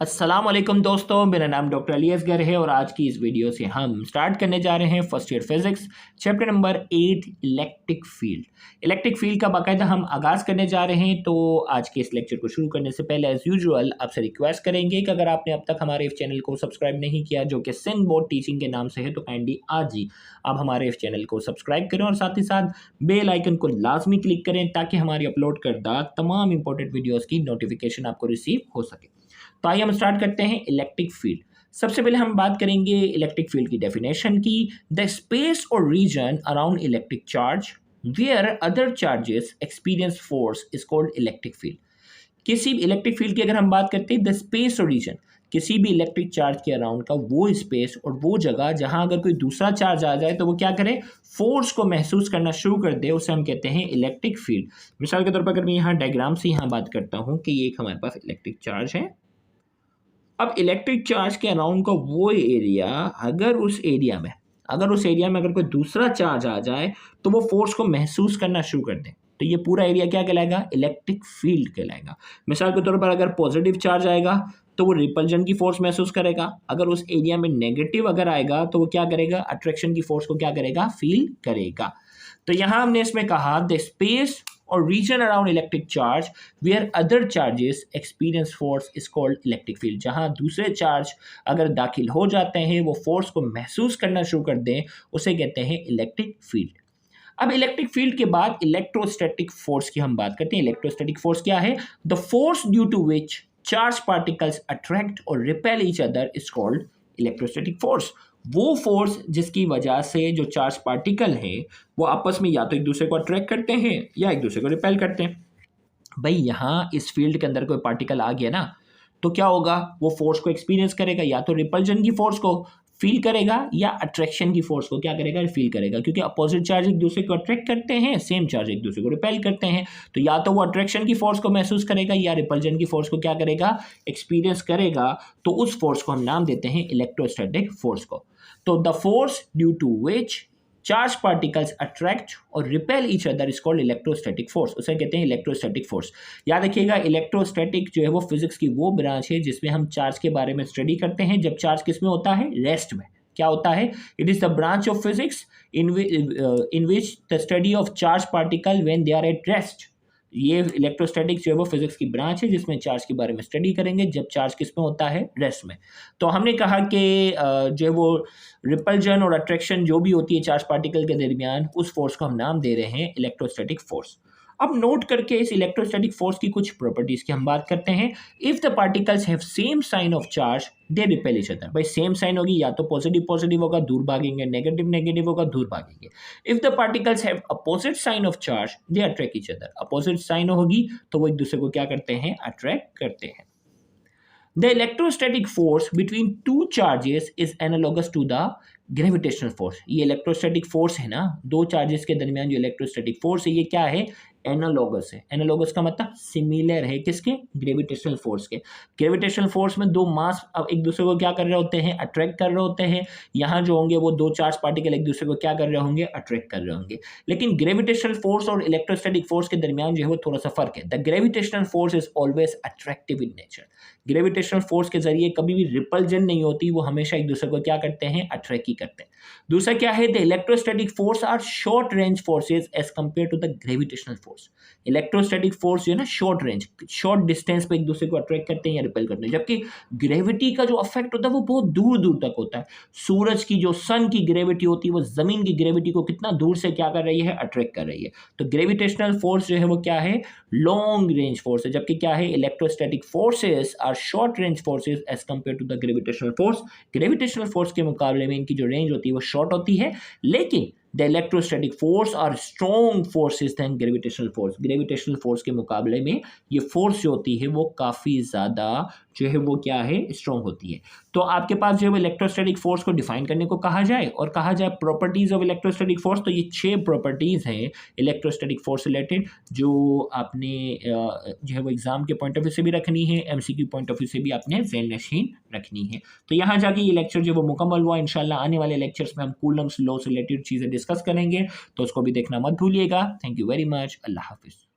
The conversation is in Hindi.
अस्सलाम वालेकुम दोस्तों, मेरा नाम डॉक्टर अली असगर है और आज की इस वीडियो से हम स्टार्ट करने जा रहे हैं first year physics chapter number 8 electric field. Electric field का बाकायदा हम आगाज़ करने जा रहे हैं। तो आज के इस लेक्चर को शुरू करने से पहले एज़ यूजुअल आपसे रिक्वेस्ट करेंगे कि अगर आपने अब तक हमारे इस चैनल को सब्सक्राइब नहीं किया, जो कि सिंध बोर्ड टीचिंग के नाम से है, तो काइंडली आज ही आप हमारे इस चैनल को सब्सक्राइब करें और साथ ही साथ बेल आइकन को लाजमी क्लिक करें ताकि हमारी अपलोड करदा तमाम इंपॉर्टेंट वीडियोज़ की नोटिफिकेशन आपको रिसीव हो सके। तो आइए हम स्टार्ट करते हैं इलेक्ट्रिक फील्ड। सबसे पहले हम बात करेंगे इलेक्ट्रिक फील्ड की डेफिनेशन की। द स्पेस और region around electric charge where other charges experience force is called electric field. किसी भी इलेक्ट्रिक फील्ड की अगर हम बात करते हैं, द स्पेस और रीजन, किसी भी इलेक्ट्रिक चार्ज के अराउंड का वो स्पेस और वो जगह जहां अगर कोई दूसरा चार्ज आ जाए तो वो क्या करे, फोर्स को महसूस करना शुरू कर दे, उसे हम कहते हैं इलेक्ट्रिक फील्ड। मिसाल के तौर पर अगर मैं यहाँ डायग्राम से यहाँ बात करता हूँ कि ये एक हमारे पास इलेक्ट्रिक चार्ज है। अब इलेक्ट्रिक चार्ज के अराउंड का वो एरिया, अगर उस एरिया में अगर कोई दूसरा चार्ज आ जाए तो वो फोर्स को महसूस करना शुरू कर दे, तो ये पूरा एरिया क्या कहलाएगा, इलेक्ट्रिक फील्ड कहलाएगा। मिसाल के तौर पर अगर पॉजिटिव चार्ज आएगा तो वो रिपल्जन की फोर्स महसूस करेगा। अगर उस एरिया में नेगेटिव अगर आएगा तो वो क्या करेगा, अट्रैक्शन की फोर्स को क्या करेगा, फील करेगा। तो यहां हमने इसमें कहा द स्पेस और region around electric charge where other charges experience force is called electric field. जहां दूसरे चार्ज अगर दाखिल हो जाते हैं, वो फोर्स को महसूस करना शुरू कर दें, उसे कहते हैं इलेक्ट्रिक फील्ड। अब इलेक्ट्रिक फील्ड के बाद इलेक्ट्रोस्टैटिक फोर्स की हम बात करते हैं। इलेक्ट्रोस्टैटिक फोर्स क्या है, the force due to which charge particles attract और repel each other is called electrostatic force. वो फोर्स जिसकी वजह से जो चार्ज पार्टिकल है वो आपस में या तो एक दूसरे को अट्रैक्ट करते हैं या एक दूसरे को रिपेल करते हैं। भाई यहाँ इस फील्ड के अंदर कोई पार्टिकल आ गया ना, तो क्या होगा, वो फोर्स को एक्सपीरियंस करेगा, या तो रिपल्जन की फोर्स को फील करेगा या अट्रैक्शन की फोर्स को क्या करेगा, फील करेगा। क्योंकि अपोजिट चार्ज एक दूसरे को अट्रैक्ट करते हैं, सेम चार्ज एक दूसरे को रिपेल करते हैं, तो या तो वो अट्रैक्शन की फोर्स को महसूस करेगा या रिपल्जन की फोर्स को क्या करेगा, एक्सपीरियंस करेगा। तो उस फोर्स को हम नाम देते हैं इलेक्ट्रोस्टैटिक फोर्स को। तो the force due to which charge particles attract और repel each other is called electrostatic force, उसे कहते हैं इलेक्ट्रोस्टैटिक फोर्स। याद रखिएगा, इलेक्ट्रोस्टैटिक जो है वो फिजिक्स की वो ब्रांच है जिसमें हम चार्ज के बारे में स्टडी करते हैं जब चार्ज किस में होता है, रेस्ट में। क्या होता है, it is the branch of physics in which the study of charge particle when they are at rest. ये इलेक्ट्रोस्टैटिक्स जो है वो फिजिक्स की ब्रांच है जिसमें चार्ज के बारे में स्टडी करेंगे जब चार्ज किस में होता है, रेस्ट में। तो हमने कहा कि जो है वो रिपल्जन और अट्रैक्शन जो भी होती है चार्ज पार्टिकल के दरमियान, उस फोर्स को हम नाम दे रहे हैं इलेक्ट्रोस्टैटिक फोर्स। अब नोट करके इस इलेक्ट्रोस्टैटिक फोर्स की कुछ प्रॉपर्टीज की हम बात करते हैं। If the particles have same sign of charge they repel each other. भाई सेम साइन होगी, या तो पॉजिटिव पॉजिटिव होगा, दूर भागेंगे, नेगेटिव नेगेटिव होगा, दूर भागेंगे। If the particles have opposite sign of charge they attract each other. Opposite sign होगी तो वो एक दूसरे को क्या करते हैं, अट्रैक्ट करते हैं। The electrostatic force between two charges is analogous to the gravitational force। ये इलेक्ट्रोस्टैटिक फोर्स है ना, दो चार्जेस के दरमियान जो इलेक्ट्रोस्टैटिक फोर्स है, ये क्या है, एनालॉगस है। एनालॉगस का मतलब सिमिलर है, किसके, ग्रेविटेशनल फोर्स के। ग्रेविटेशनल फोर्स में दो मास अब एक दूसरे को क्या कर रहे होते हैं, अट्रैक्ट कर रहे होते हैं। यहाँ जो होंगे वो दो चार्ज पार्टिकल एक दूसरे को क्या कर रहे होंगे, अट्रैक्ट कर रहे होंगे। लेकिन ग्रेविटेशनल फोर्स और इलेक्ट्रोस्टैटिक फोर्स के दरमियान जो है वो थोड़ा सा फर्क है। The gravitational force is always attractive in nature. Gravitational force के जरिए कभी भी रिपल्जन नहीं होती, वो हमेशा एक दूसरे को क्या करते हैं, अट्रैक्ट ही करते हैं। दूसरा क्या है, the electrostatic force are short range forces as compare to the gravitational force. Electrostatic force जो है ना, शॉर्ट रेंज, शॉर्ट डिस्टेंस पे एक दूसरे को अट्रैक्ट करते हैं या रिपेल करते हैं, जबकि ग्रेविटी का जो इफेक्ट होता है वो बहुत दूर दूर तक होता है। सूरज की जो सन की ग्रेविटी होती है वो जमीन की ग्रेविटी को कितना दूर से क्या कर रही है, अट्रैक्ट कर रही है। तो ग्रेविटेशनल फोर्स जो है वो क्या है, लॉन्ग रेंज फोर्स है, जबकि क्या है, electrostatic forces are short range forces as compare to the gravitational force. Gravitational force के मुकाबले में इनकी जो रेंज होती है वो शॉर्ट होती है, लेकिन the electrostatic force are strong forces than gravitational force. Gravitational force के मुकाबले में ये फोर्स जो होती है वो काफ़ी ज़्यादा जो है वो क्या है, स्ट्रॉन्ग होती है। तो आपके पास जो है इलेक्ट्रोस्टैटिक फोर्स को डिफाइन करने को कहा जाए और कहा जाए प्रॉपर्टीज ऑफ इलेक्ट्रोस्टैटिक फोर्स, तो ये 6 प्रॉपर्टीज हैं इलेक्ट्रोस्टैटिक फोर्स रिलेटेड जो आपने जो है वो एग्जाम के पॉइंट ऑफ व्यू से भी रखनी है, एमसीक्यू पॉइंट ऑफ व्यू से भी आपने ज़हन नशीन रखनी है। तो यहाँ जाके ये लेक्चर जो वो मुकम्मल हुआ। इंशाल्लाह आने वाले लेक्चर्स में हम कूलम्स लॉ से रिलेटेड चीज़ें डिस्कस करेंगे, तो उसको भी देखना मत भूलिएगा। Thank you very much. Allah हाफिज़।